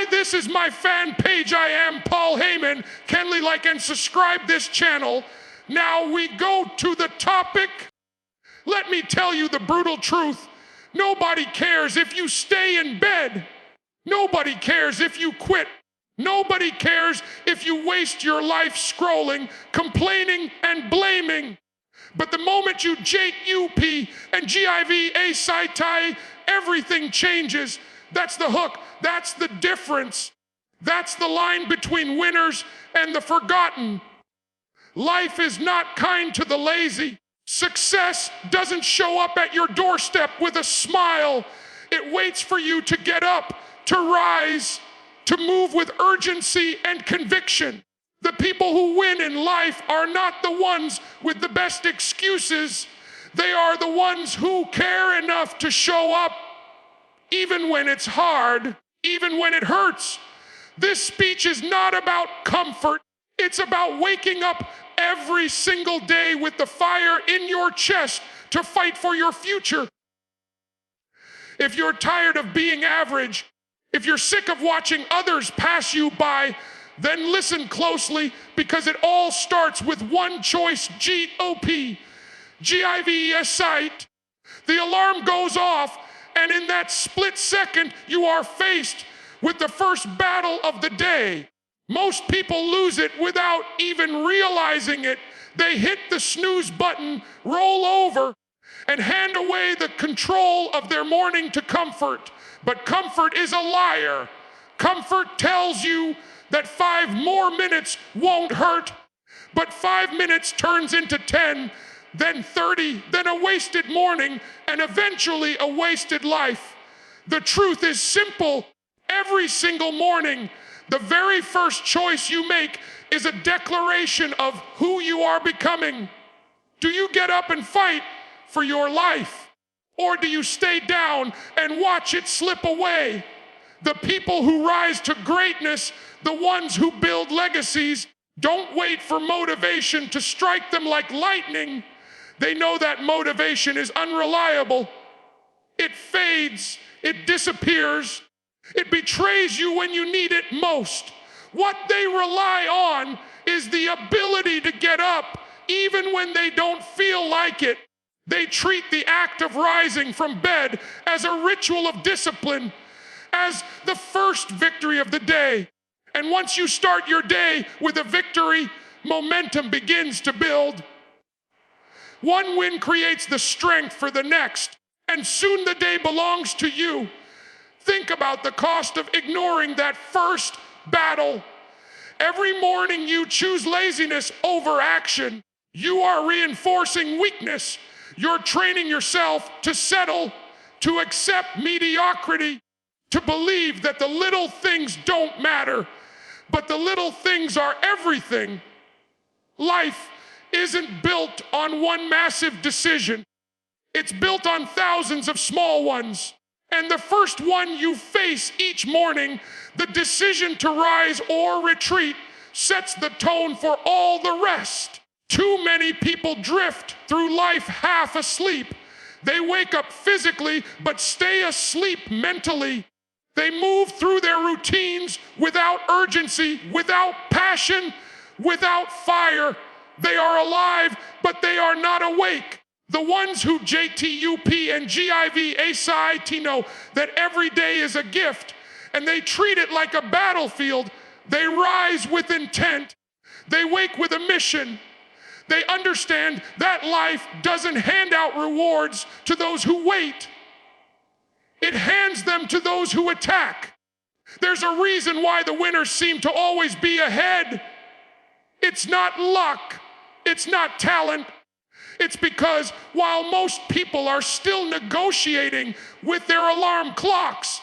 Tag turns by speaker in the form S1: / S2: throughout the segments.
S1: Hi, this is my fan page. I am Paul Heyman. Kindly like and subscribe this channel. Now we go to the topic. Let me tell you the brutal truth. Nobody cares if you stay in bed. Nobody cares if you quit. Nobody cares if you waste your life scrolling, complaining, and blaming. But the moment you Getup and GIV, everything changes. That's the hook. That's the difference. That's the line between winners and the forgotten. Life is not kind to the lazy. Success doesn't show up at your doorstep with a smile. It waits for you to get up, to rise, to move with urgency and conviction. The people who win in life are not the ones with the best excuses. They are the ones who care enough to show up even when it's hard, even when it hurts. This speech is not about comfort. It's about waking up every single day with the fire in your chest to fight for your future. If you're tired of being average, if you're sick of watching others pass you by, then listen closely, because it all starts with one choice: Getup, GIVES sight. The alarm goes off, and in that split second, you are faced with the first battle of the day. Most people lose it without even realizing it. They hit the snooze button, roll over, and hand away the control of their morning to comfort. But comfort is a liar. Comfort tells you that 5 more minutes won't hurt, but 5 minutes turns into 10, then 30, then a wasted morning, and eventually a wasted life. The truth is simple. Every single morning, the very first choice you make is a declaration of who you are becoming. Do you get up and fight for your life? Or do you stay down and watch it slip away? The people who rise to greatness, the ones who build legacies, don't wait for motivation to strike them like lightning. They know that motivation is unreliable. It fades, it disappears, it betrays you when you need it most. What they rely on is the ability to get up even when they don't feel like it. They treat the act of rising from bed as a ritual of discipline, as the first victory of the day. And once you start your day with a victory, momentum begins to build. One win creates the strength for the next, and soon the day belongs to you. Think about the cost of ignoring that first battle. Every morning you choose laziness over action. You are reinforcing weakness. You're training yourself to settle, to accept mediocrity, to believe that the little things don't matter, but the little things are everything. Life isn't built on one massive decision. It's built on thousands of small ones. And the first one you face each morning, the decision to rise or retreat, sets the tone for all the rest. Too many people drift through life half asleep. They wake up physically, but stay asleep mentally. They move through their routines without urgency, without passion, without fire. They are alive, but they are not awake. The ones who Getup and GIVES know that every day is a gift, and they treat it like a battlefield. They rise with intent. They wake with a mission. They understand that life doesn't hand out rewards to those who wait. It hands them to those who attack. There's a reason why the winners seem to always be ahead. It's not luck. It's not talent. It's because while most people are still negotiating with their alarm clocks,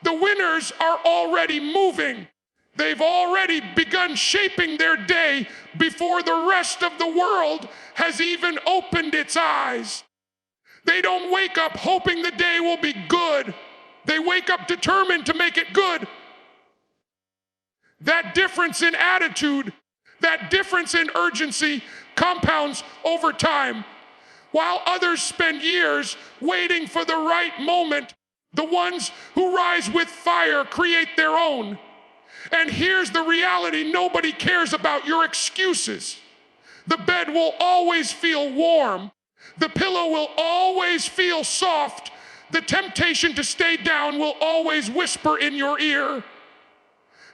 S1: the winners are already moving. They've already begun shaping their day before the rest of the world has even opened its eyes. They don't wake up hoping the day will be good. They wake up determined to make it good. That difference in attitude, that difference in urgency compounds over time. While others spend years waiting for the right moment, The ones who rise with fire create their own. And here's the reality: nobody cares about your excuses. The bed will always feel warm. The pillow will always feel soft. The temptation to stay down will always whisper in your ear.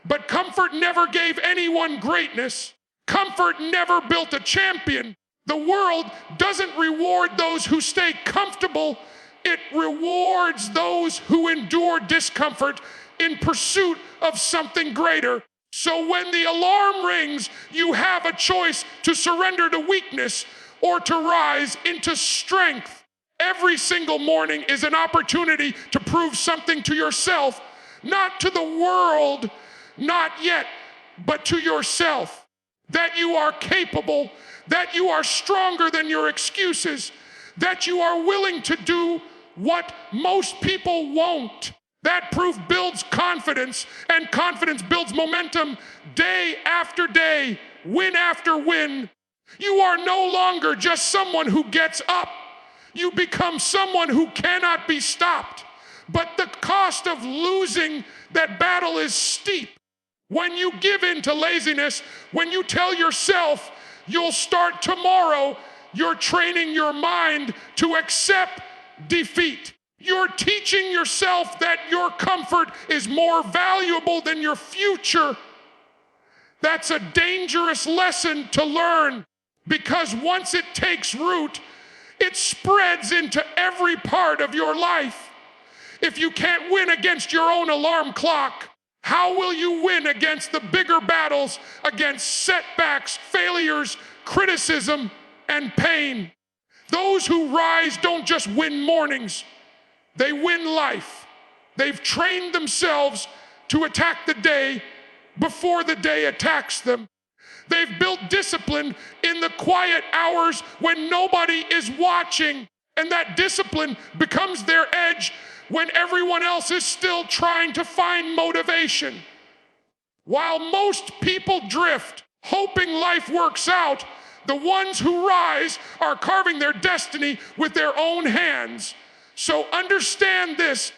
S1: But comfort never gave anyone greatness. Comfort never built a champion. The world doesn't reward those who stay comfortable. It rewards those who endure discomfort in pursuit of something greater. So when the alarm rings, you have a choice to surrender to weakness or to rise into strength. Every single morning is an opportunity to prove something to yourself, not to the world, not yet, but to yourself. That you are capable, that you are stronger than your excuses, that you are willing to do what most people won't. That proof builds confidence, and confidence builds momentum day after day, win after win. You are no longer just someone who gets up. You become someone who cannot be stopped. But the cost of losing that battle is steep. When you give in to laziness, when you tell yourself you'll start tomorrow, you're training your mind to accept defeat. You're teaching yourself that your comfort is more valuable than your future. That's a dangerous lesson to learn, because once it takes root, it spreads into every part of your life. If you can't win against your own alarm clock, how will you win against the bigger battles, against setbacks, failures, criticism, and pain? Those who rise don't just win mornings, they win life. They've trained themselves to attack the day before the day attacks them. They've built discipline in the quiet hours when nobody is watching, and that discipline becomes their edge when everyone else is still trying to find motivation. While most people drift, hoping life works out, the ones who rise are carving their destiny with their own hands. So understand this: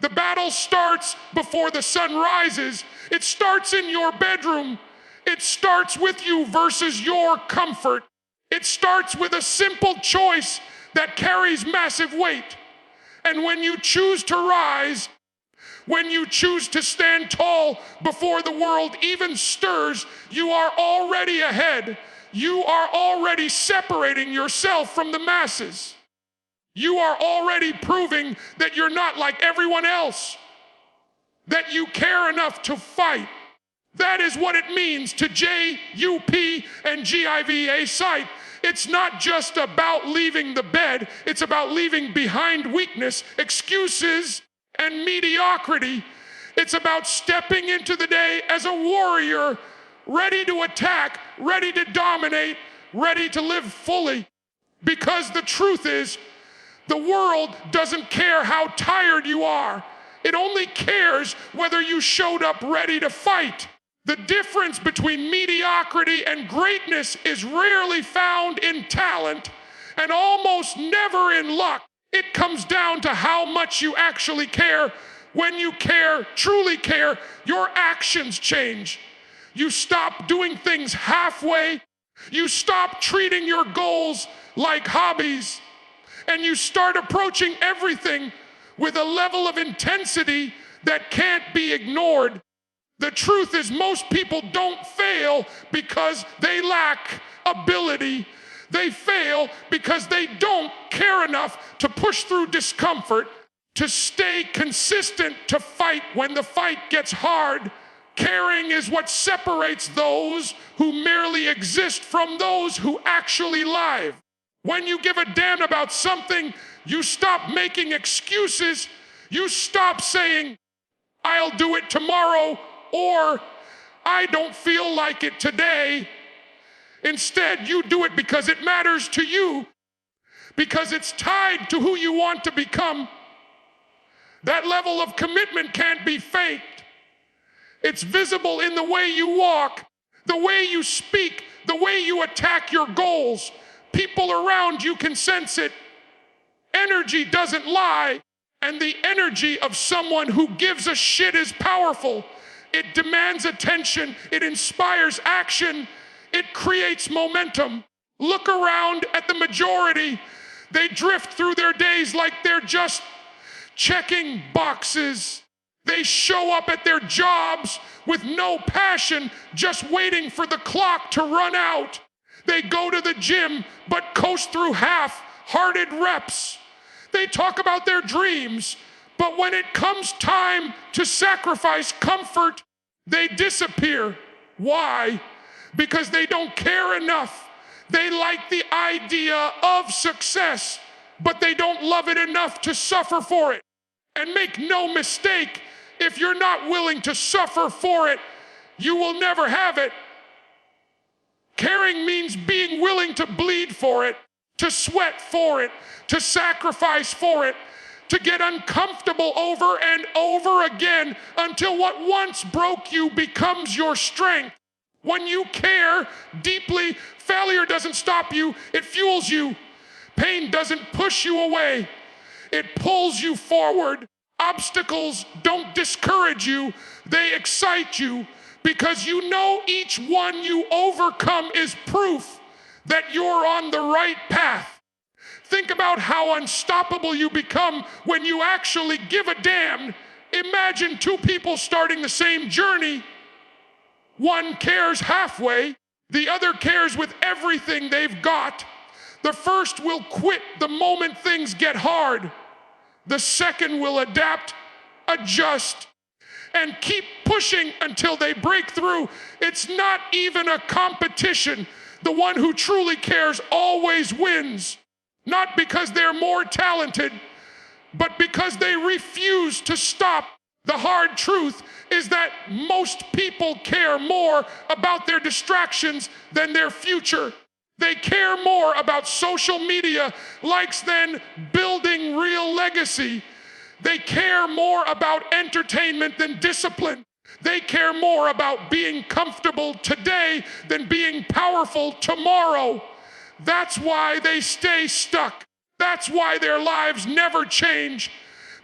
S1: the battle starts before the sun rises. It starts in your bedroom. It starts with you versus your comfort. It starts with a simple choice that carries massive weight. And when you choose to rise, when you choose to stand tall before the world even stirs, you are already ahead. You are already separating yourself from the masses. You are already proving that you're not like everyone else, that you care enough to fight. That is what it means to J-U-P and G-I-V-A sight. It's not just about leaving the bed. It's about leaving behind weakness, excuses, and mediocrity. It's about stepping into the day as a warrior, ready to attack, ready to dominate, ready to live fully. Because the truth is, the world doesn't care how tired you are. It only cares whether you showed up ready to fight. The difference between mediocrity and greatness is rarely found in talent and almost never in luck. It comes down to how much you actually care. When you care, truly care, your actions change. You stop doing things halfway. You stop treating your goals like hobbies. And you start approaching everything with a level of intensity that can't be ignored. The truth is, most people don't fail because they lack ability. They fail because they don't care enough to push through discomfort, to stay consistent, to fight when the fight gets hard. Caring is what separates those who merely exist from those who actually live. When you give a damn about something, you stop making excuses. You stop saying, I'll do it tomorrow, or I don't feel like it today. Instead, you do it because it matters to you, because it's tied to who you want to become. That level of commitment can't be faked. It's visible in the way you walk, the way you speak, the way you attack your goals. People around you can sense it. Energy doesn't lie. And the energy of someone who gives a shit is powerful. It demands attention. It inspires action. It creates momentum. Look around at the majority. They drift through their days like they're just checking boxes. They show up at their jobs with no passion, just waiting for the clock to run out. They go to the gym, but coast through half-hearted reps. They talk about their dreams, but when it comes time to sacrifice comfort, they disappear. Why? Because they don't care enough. They like the idea of success, but they don't love it enough to suffer for it. And make no mistake, if you're not willing to suffer for it, you will never have it. Caring means being willing to bleed for it, to sweat for it, to sacrifice for it, to get uncomfortable over and over again until what once broke you becomes your strength. When you care deeply, failure doesn't stop you, it fuels you. Pain doesn't push you away, it pulls you forward. Obstacles don't discourage you, they excite you, because you know each one you overcome is proof that you're on the right path. Think about how unstoppable you become when you actually give a damn. Imagine two people starting the same journey. One cares halfway, the other cares with everything they've got. The first will quit the moment things get hard. The second will adapt, adjust, and keep pushing until they break through. It's not even a competition. The one who truly cares always wins. Not because they're more talented, but because they refuse to stop. The hard truth is that most people care more about their distractions than their future. They care more about social media likes than building real legacy. They care more about entertainment than discipline. They care more about being comfortable today than being powerful tomorrow. That's why they stay stuck. That's why their lives never change.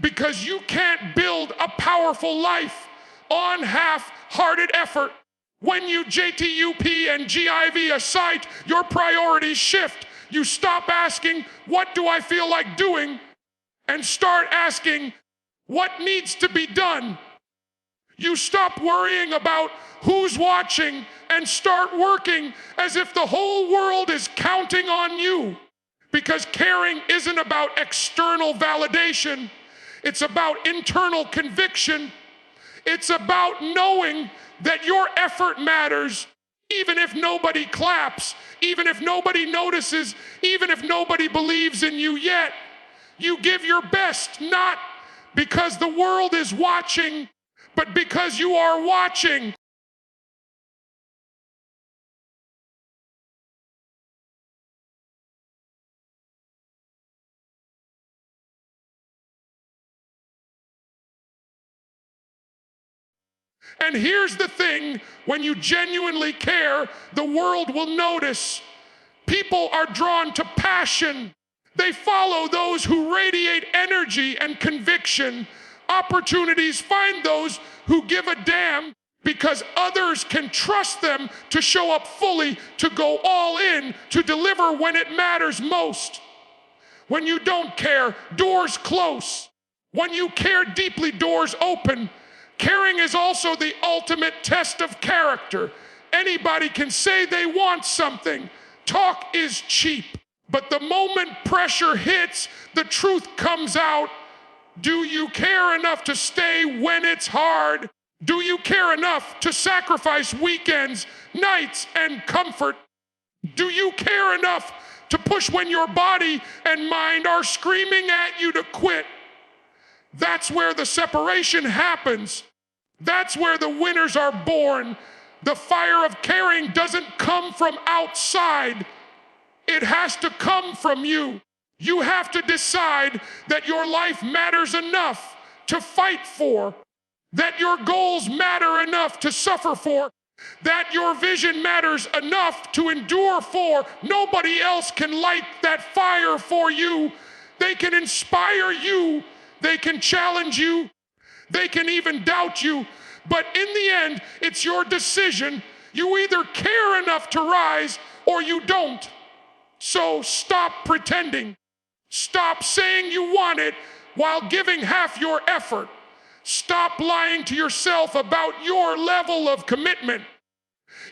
S1: Because you can't build a powerful life on half-hearted effort. When you JTUP and GIV a site, your priorities shift. You stop asking, what do I feel like doing? And start asking, what needs to be done? You stop worrying about who's watching and start working as if the whole world is counting on you. Because caring isn't about external validation. It's about internal conviction. It's about knowing that your effort matters, even if nobody claps, even if nobody notices, even if nobody believes in you yet. You give your best, not because the world is watching, but because you are watching. And here's the thing, when you genuinely care, the world will notice. People are drawn to passion. They follow those who radiate energy and conviction. Opportunities find those who give a damn because others can trust them to show up fully, to go all in, to deliver when it matters most. When you don't care, doors close. When you care deeply, doors open. Caring is also the ultimate test of character. Anybody can say they want something. Talk is cheap. But the moment pressure hits, the truth comes out. Do you care enough to stay when it's hard? Do you care enough to sacrifice weekends, nights, and comfort? Do you care enough to push when your body and mind are screaming at you to quit? That's where the separation happens. That's where the winners are born. The fire of caring doesn't come from outside. It has to come from you. You have to decide that your life matters enough to fight for, that your goals matter enough to suffer for, that your vision matters enough to endure for. Nobody else can light that fire for you. They can inspire you. They can challenge you. They can even doubt you. But in the end, it's your decision. You either care enough to rise or you don't. So stop pretending. Stop saying you want it while giving half your effort. Stop lying to yourself about your level of commitment.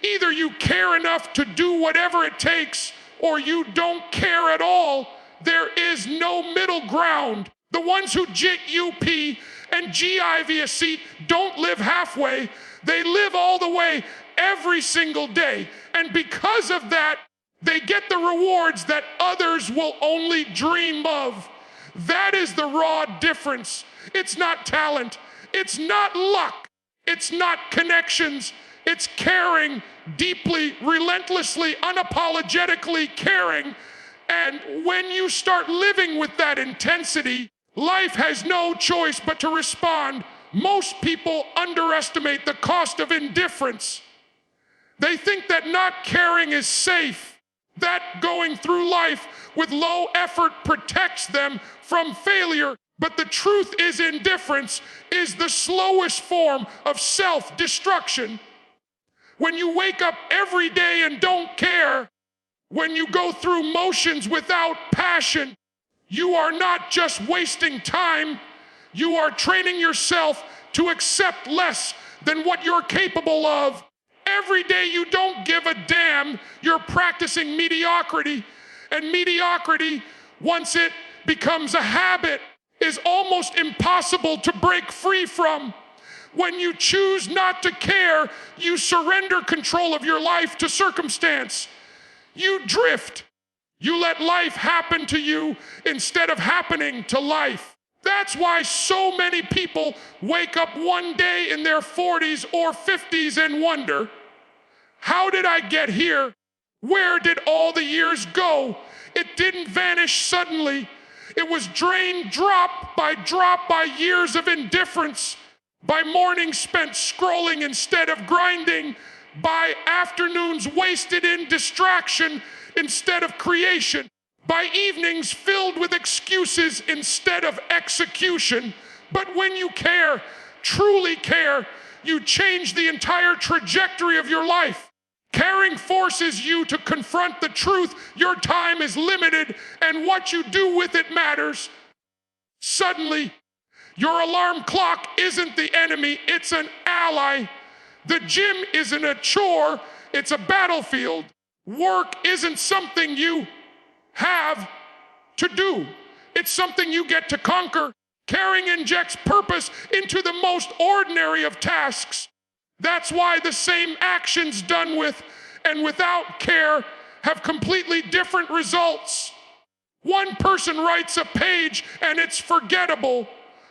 S1: Either you care enough to do whatever it takes or you don't care at all. There is no middle ground. The ones who GUP and GI via seat don't live halfway. They live all the way every single day. And because of that, they get the rewards that others will only dream of. That is the raw difference. It's not talent. It's not luck. It's not connections. It's caring deeply, relentlessly, unapologetically caring. And when you start living with that intensity, life has no choice but to respond. Most people underestimate the cost of indifference. They think that not caring is safe, that going through life with low effort protects them from failure. But the truth is, indifference is the slowest form of self-destruction. When you wake up every day and don't care, when you go through motions without passion, you are not just wasting time, you are training yourself to accept less than what you're capable of. Every day you don't give a damn, you're practicing mediocrity. And mediocrity, once it becomes a habit, is almost impossible to break free from. When you choose not to care, you surrender control of your life to circumstance. You drift. You let life happen to you instead of happening to life. That's why so many people wake up one day in their 40s or 50s and wonder, how did I get here? Where did all the years go? It didn't vanish suddenly. It was drained drop by years of indifference, by mornings spent scrolling instead of grinding, by afternoons wasted in distraction instead of creation, by evenings filled with excuses instead of execution. But when you care, truly care, you change the entire trajectory of your life. Caring forces you to confront the truth. Your time is limited, and what you do with it matters. Suddenly, your alarm clock isn't the enemy, it's an ally. The gym isn't a chore, it's a battlefield. Work isn't something you have to do, it's something you get to conquer. Caring injects purpose into the most ordinary of tasks. That's why the same actions done with and without care have completely different results. One person writes a page and it's forgettable.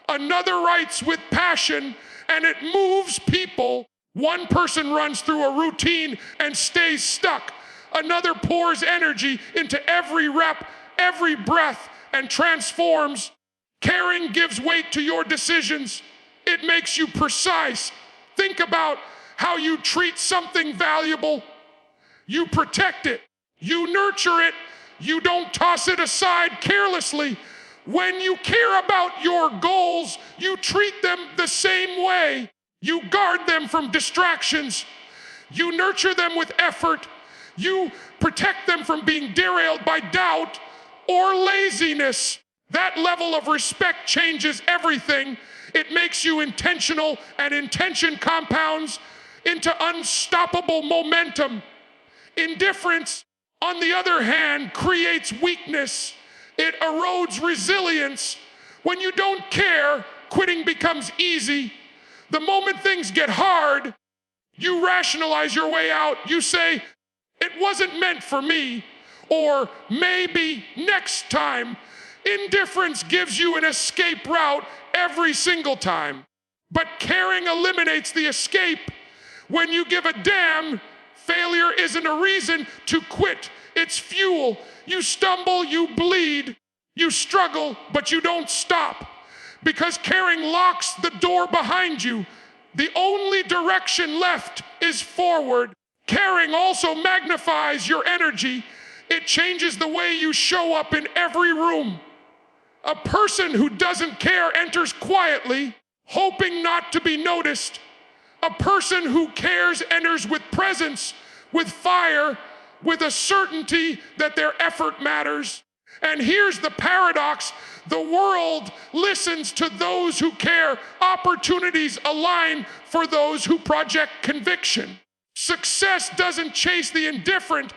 S1: Another writes with passion and it moves people. One person runs through a routine and stays stuck. Another pours energy into every rep, every breath, and transforms. Caring gives weight to your decisions. It makes you precise. Think about how you treat something valuable. You protect it. You nurture it. You don't toss it aside carelessly. When you care about your goals, you treat them the same way. You guard them from distractions. You nurture them with effort. You protect them from being derailed by doubt or laziness. That level of respect changes everything. It makes you intentional, and intention compounds into unstoppable momentum. Indifference, on the other hand, creates weakness. It erodes resilience. When you don't care, quitting becomes easy. The moment things get hard, you rationalize your way out. You say, it wasn't meant for me, or maybe next time. Indifference gives you an escape route every single time. But caring eliminates the escape. When you give a damn, failure isn't a reason to quit. It's fuel. You stumble, you bleed, you struggle, but you don't stop. Because caring locks the door behind you. The only direction left is forward. Caring also magnifies your energy. It changes the way you show up in every room. A person who doesn't care enters quietly, hoping not to be noticed. A person who cares enters with presence, with fire, with a certainty that their effort matters. And here's the paradox: the world listens to those who care. Opportunities align for those who project conviction. Success doesn't chase the indifferent,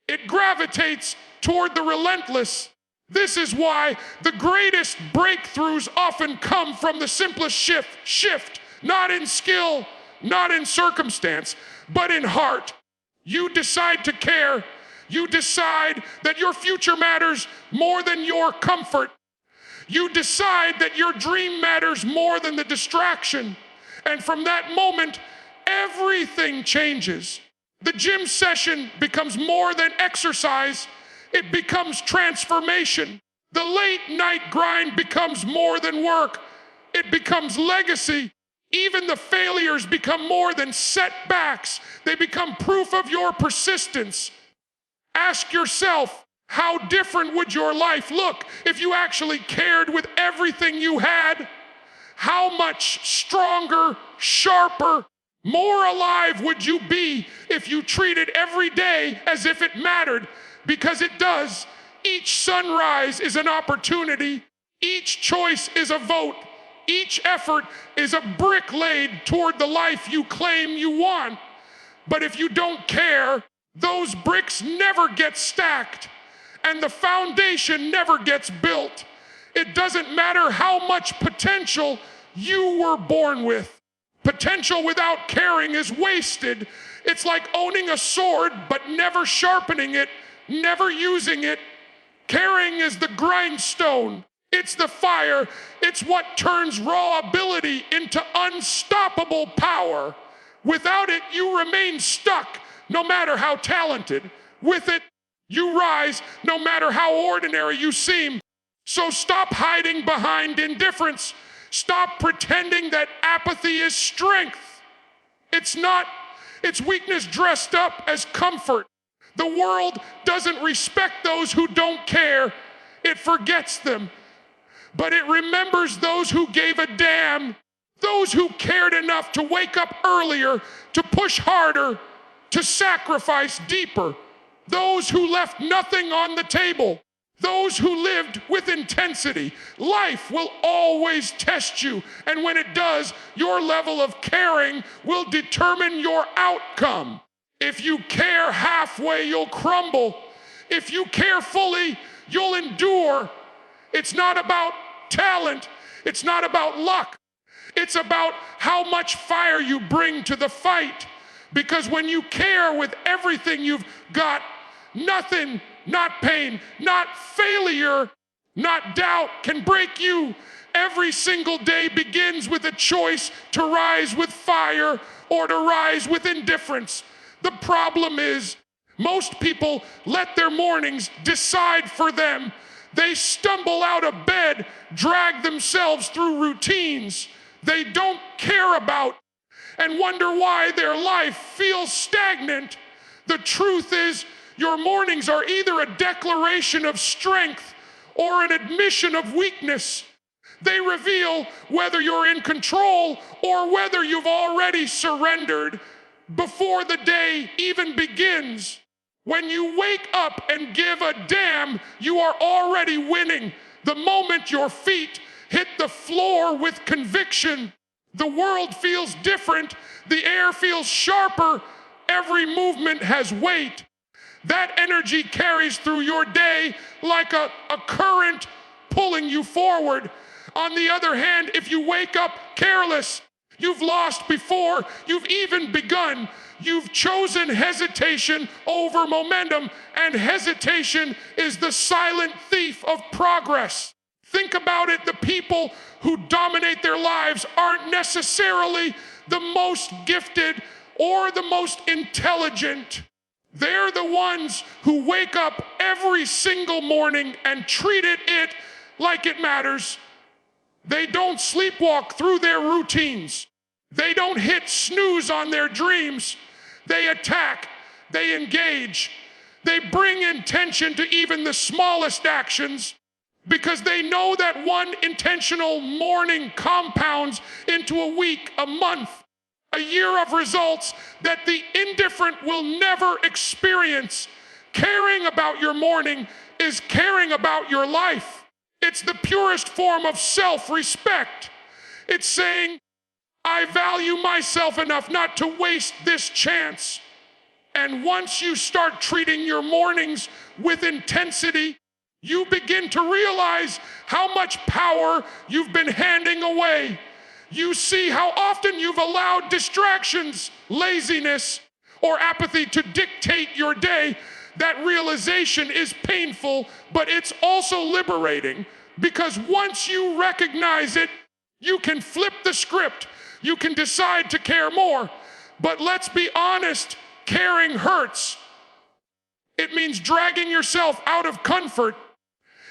S1: it gravitates toward the relentless. This is why the greatest breakthroughs often come from the simplest shift, not in skill, not in circumstance, but in heart. You decide to care. You decide that your future matters more than your comfort. You decide that your dream matters more than the distraction. And from that moment, everything changes. The gym session becomes more than exercise. It becomes transformation. The late night grind becomes more than work. It becomes legacy. Even the failures become more than setbacks. They become proof of your persistence. Ask yourself, how different would your life look if you actually cared with everything you had? How much stronger, sharper, more alive would you be if you treated every day as if it mattered? Because it does. Each sunrise is an opportunity. Each choice is a vote. Each effort is a brick laid toward the life you claim you want. But if you don't care, those bricks never get stacked, and the foundation never gets built. It doesn't matter how much potential you were born with. Potential without caring is wasted. It's like owning a sword but never sharpening it, never using it. Caring is the grindstone. It's the fire. It's what turns raw ability into unstoppable power. Without it, you remain stuck, no matter how talented. With it, you rise, no matter how ordinary you seem. So stop hiding behind indifference. Stop pretending that apathy is strength. It's not. It's weakness dressed up as comfort. The world doesn't respect those who don't care. It forgets them. But it remembers those who gave a damn, those who cared enough to wake up earlier, to push harder, to sacrifice deeper, those who left nothing on the table, those who lived with intensity. Life will always test you, and when it does, your level of caring will determine your outcome. If you care halfway, you'll crumble. If you care fully, you'll endure. It's not about talent. It's not about luck. It's about how much fire you bring to the fight. Because when you care with everything you've got, nothing, not pain, not failure, not doubt can break you. Every single day begins with a choice to rise with fire or to rise with indifference. The problem is, most people let their mornings decide for them. They stumble out of bed, drag themselves through routines they don't care about, and wonder why their life feels stagnant. The truth is, your mornings are either a declaration of strength or an admission of weakness. They reveal whether you're in control or whether you've already surrendered before the day even begins. When you wake up and give a damn, you are already winning. The moment your feet hit the floor with conviction, the world feels different, the air feels sharper, every movement has weight. That energy carries through your day like a current pulling you forward. On the other hand, if you wake up careless, you've lost before you've even begun. You've chosen hesitation over momentum, and hesitation is the silent thief of progress. Think about it. The people who dominate their lives aren't necessarily the most gifted or the most intelligent. They're the ones who wake up every single morning and treat it like it matters. They don't sleepwalk through their routines. They don't hit snooze on their dreams. They attack. They engage. They bring intention to even the smallest actions. because they know that one intentional morning compounds into a week, a month, a year of results that the indifferent will never experience. Caring about your morning is caring about your life. It's the purest form of self-respect. It's saying, I value myself enough not to waste this chance. And once you start treating your mornings with intensity, you begin to realize how much power you've been handing away. You see how often you've allowed distractions, laziness, or apathy to dictate your day. That realization is painful, but it's also liberating, because once you recognize it, you can flip the script. You can decide to care more. But let's be honest, caring hurts. It means dragging yourself out of comfort.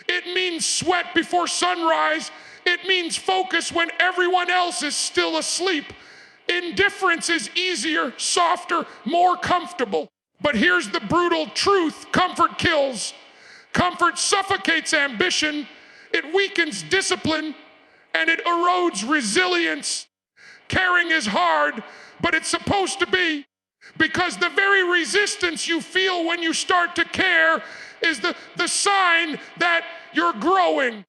S1: It means sweat before sunrise. It means focus when everyone else is still asleep. Indifference is easier, softer, more comfortable. But here's the brutal truth: comfort kills. Comfort suffocates ambition, it weakens discipline, and it erodes resilience. Caring is hard, but it's supposed to be, because the very resistance you feel when you start to care is the sign that you're growing.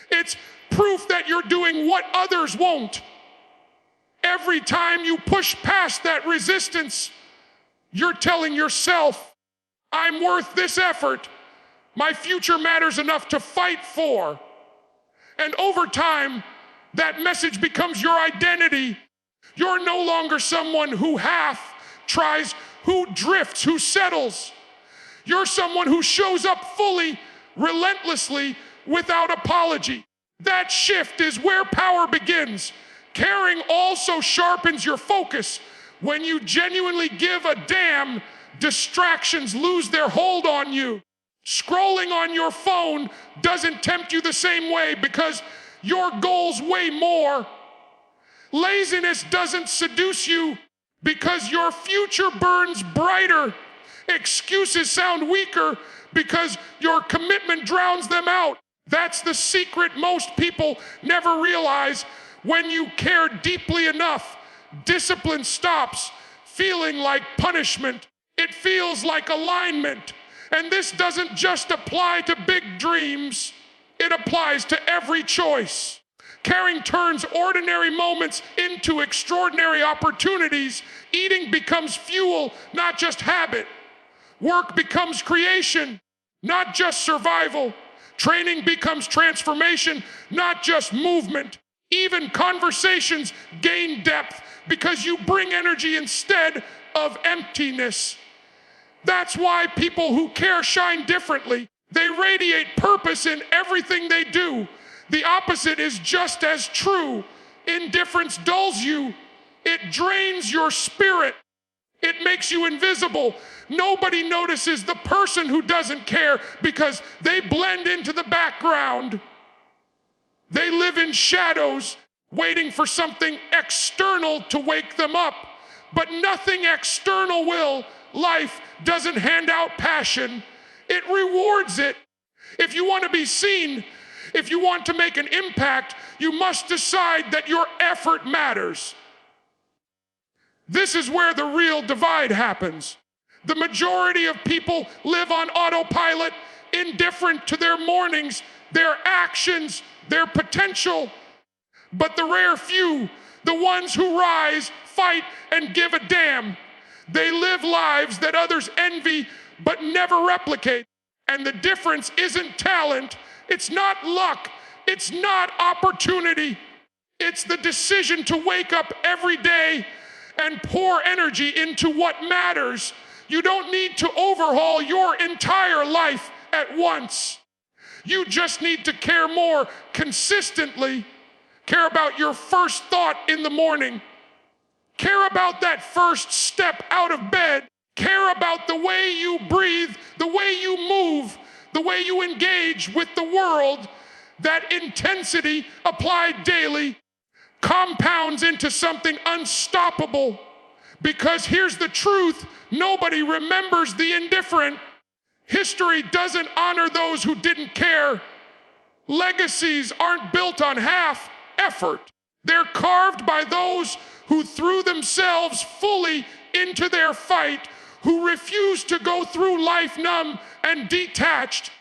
S1: It's proof that you're doing what others won't. Every time you push past that resistance, you're telling yourself, I'm worth this effort. My future matters enough to fight for. And over time, that message becomes your identity. You're no longer someone who half tries, who drifts, who settles. You're someone who shows up fully, relentlessly, without apology. That shift is where power begins. Caring also sharpens your focus. When you genuinely give a damn, distractions lose their hold on you. Scrolling on your phone doesn't tempt you the same way, because your goals weigh more. Laziness doesn't seduce you, because your future burns brighter. Excuses sound weaker, because your commitment drowns them out. That's the secret most people never realize. When you care deeply enough, discipline stops feeling like punishment. It feels like alignment. And this doesn't just apply to big dreams. It applies to every choice. Caring turns ordinary moments into extraordinary opportunities. Eating becomes fuel, not just habit. Work becomes creation, not just survival. Training becomes transformation, not just movement. Even conversations gain depth because you bring energy instead of emptiness. That's why people who care shine differently. They radiate purpose in everything they do. The opposite is just as true. Indifference dulls you. It drains your spirit. It makes you invisible. Nobody notices the person who doesn't care because they blend into the background. They live in shadows, waiting for something external to wake them up. But nothing external will. Life doesn't hand out passion. It rewards it. If you want to be seen, if you want to make an impact, you must decide that your effort matters. This is where the real divide happens. The majority of people live on autopilot, indifferent to their mornings, their actions, their potential. But the rare few, the ones who rise, fight, and give a damn, they live lives that others envy but never replicate. And the difference isn't talent, it's not luck, it's not opportunity. It's the decision to wake up every day and pour energy into what matters. You don't need to overhaul your entire life at once. You just need to care more consistently. Care about your first thought in the morning. Care about that first step out of bed. Care about the way you breathe, the way you move, the way you engage with the world. That intensity applied daily compounds into something unstoppable. Because here's the truth, nobody remembers the indifferent. History doesn't honor those who didn't care. Legacies aren't built on half effort. They're carved by those who threw themselves fully into their fight, who refuse to go through life numb and detached.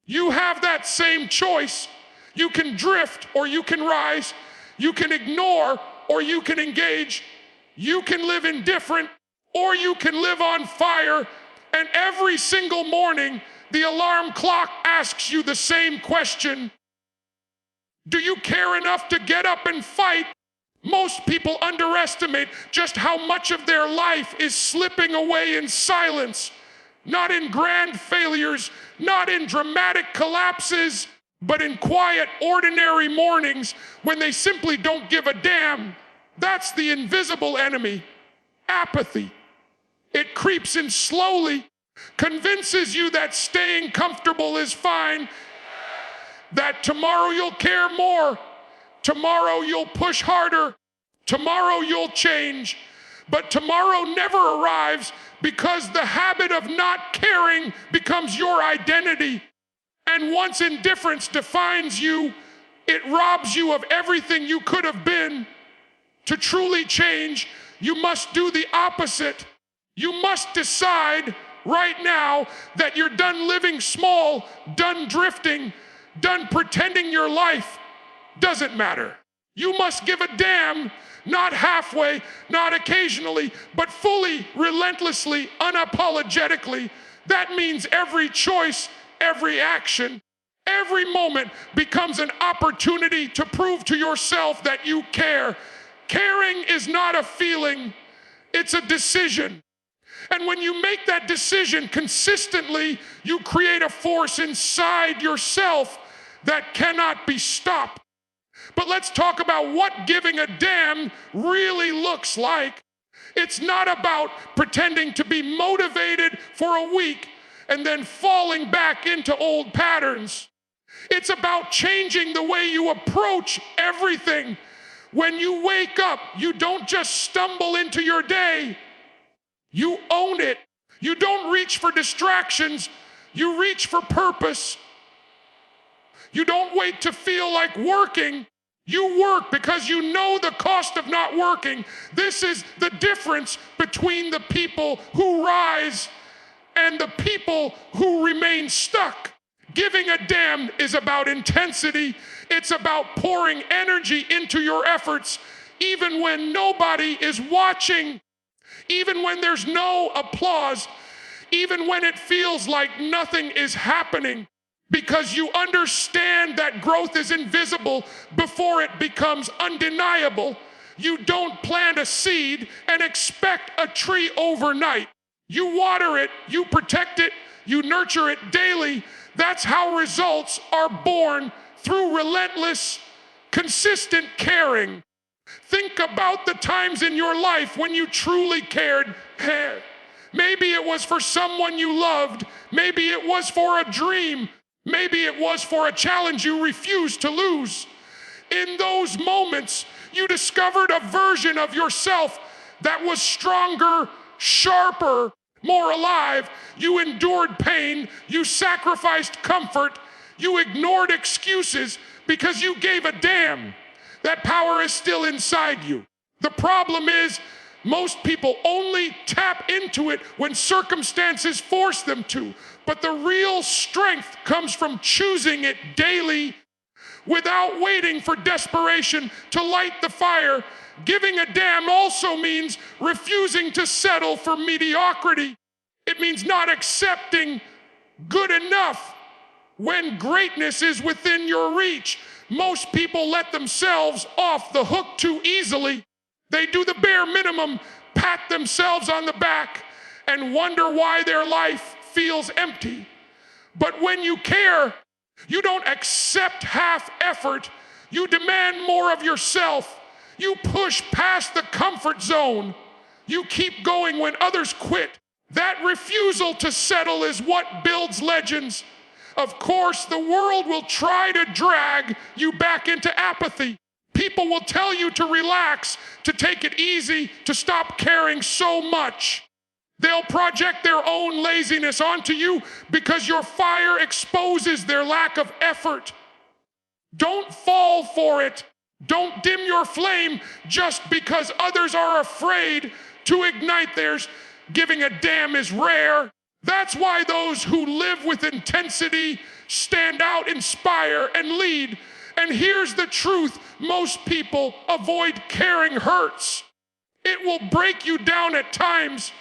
S1: You have that same choice. You can drift or you can rise. You can ignore or you can engage. You can live indifferent or you can live on fire. And every single morning, the alarm clock asks you the same question. Do you care enough to get up and fight? Most people underestimate just how much of their life is slipping away in silence, not in grand failures, not in dramatic collapses, but in quiet, ordinary mornings when they simply don't give a damn. That's the invisible enemy, apathy. It creeps in slowly, convinces you that staying comfortable is fine, that tomorrow you'll care more, tomorrow you'll push harder, tomorrow you'll change. But tomorrow never arrives because the habit of not caring becomes your identity. And once indifference defines you, it robs you of everything you could have been. To truly change, you must do the opposite. You must decide right now that you're done living small, done drifting, done pretending your life doesn't matter. You must give a damn, not halfway, not occasionally, but fully, relentlessly, unapologetically. That means every choice, every action, every moment becomes an opportunity to prove to yourself that you care. Caring is not a feeling, it's a decision. And when you make that decision consistently, you create a force inside yourself that cannot be stopped. But let's talk about what giving a damn really looks like. It's not about pretending to be motivated for a week and then falling back into old patterns. It's about changing the way you approach everything. When you wake up, you don't just stumble into your day. You own it. You don't reach for distractions. You reach for purpose. You don't wait to feel like working. You work because you know the cost of not working. This is the difference between the people who rise and the people who remain stuck. Giving a damn is about intensity. It's about pouring energy into your efforts, even when nobody is watching, even when there's no applause, even when it feels like nothing is happening. Because you understand that growth is invisible before it becomes undeniable. You don't plant a seed and expect a tree overnight. You water it, you protect it, you nurture it daily. That's how results are born, through relentless, consistent caring. Think about the times in your life when you truly cared. Maybe it was for someone you loved. Maybe it was for a dream. Maybe it was for a challenge you refused to lose. In those moments, you discovered a version of yourself that was stronger, sharper, more alive. You endured pain. You sacrificed comfort. You ignored excuses because you gave a damn. That power is still inside you. The problem is, most people only tap into it when circumstances force them to. But the real strength comes from choosing it daily without waiting for desperation to light the fire. Giving a damn also means refusing to settle for mediocrity. It means not accepting good enough when greatness is within your reach. Most people let themselves off the hook too easily. They do the bare minimum, pat themselves on the back, and wonder why their life feels empty. But when you care, you don't accept half effort. You demand more of yourself. You push past the comfort zone. You keep going when others quit. That refusal to settle is what builds legends. Of course, the world will try to drag you back into apathy. People will tell you to relax, to take it easy, to stop caring so much. They'll project their own laziness onto you because your fire exposes their lack of effort. Don't fall for it. Don't dim your flame just because others are afraid to ignite theirs. Giving a damn is rare. That's why those who live with intensity stand out, inspire, and lead. And here's the truth: most people avoid caring hurts. It will break you down at times.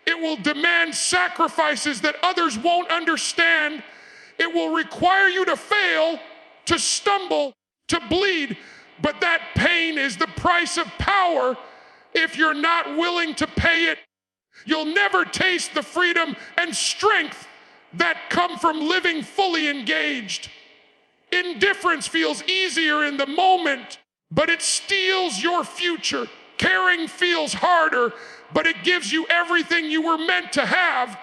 S1: It will demand sacrifices that others won't understand. It will require you to fail, to stumble, to bleed. But that pain is the price of power if you're not willing to pay it. You'll never taste the freedom and strength that come from living fully engaged. Indifference feels easier in the moment, but it steals your future. Caring feels harder, but it gives you everything you were meant to have.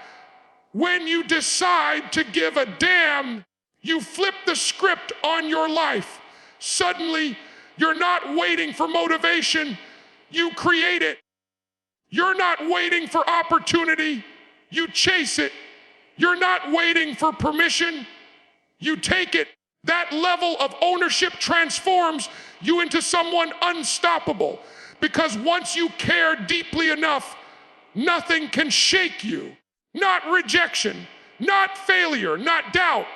S1: When you decide to give a damn, you flip the script on your life. Suddenly, you're not waiting for motivation, you create it. You're not waiting for opportunity, you chase it. You're not waiting for permission, you take it. That level of ownership transforms you into someone unstoppable, because once you care deeply enough, nothing can shake you. Not rejection, not failure, not doubt.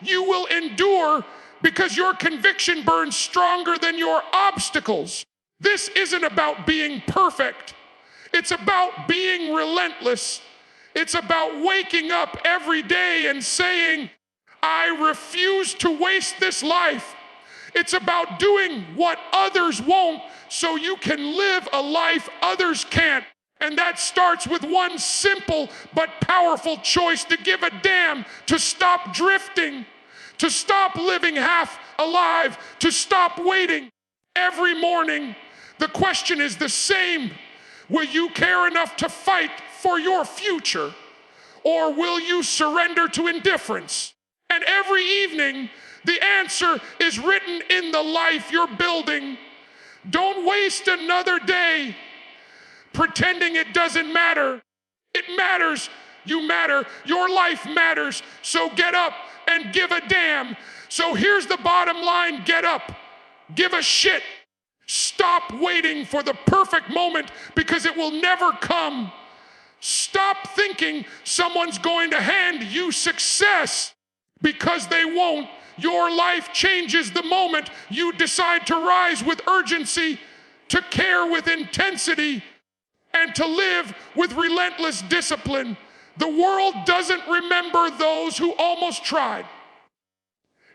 S1: You will endure because your conviction burns stronger than your obstacles. This isn't about being perfect. It's about being relentless. It's about waking up every day and saying, I refuse to waste this life. It's about doing what others won't so you can live a life others can't. And that starts with one simple but powerful choice: to give a damn, to stop drifting, to stop living half alive, to stop waiting. Every morning, the question is the same. Will you care enough to fight for your future, or will you surrender to indifference? And every evening, the answer is written in the life you're building. Don't waste another day pretending it doesn't matter. It matters. You matter. Your life matters. So get up and give a damn. So here's the bottom line: get up. Give a shit. Stop waiting for the perfect moment, because it will never come. Stop thinking someone's going to hand you success, because they won't. Your life changes the moment you decide to rise with urgency, to care with intensity, and to live with relentless discipline. The world doesn't remember those who almost tried.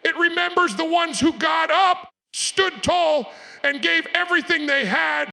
S1: It remembers the ones who got up, stood tall, and gave everything they had.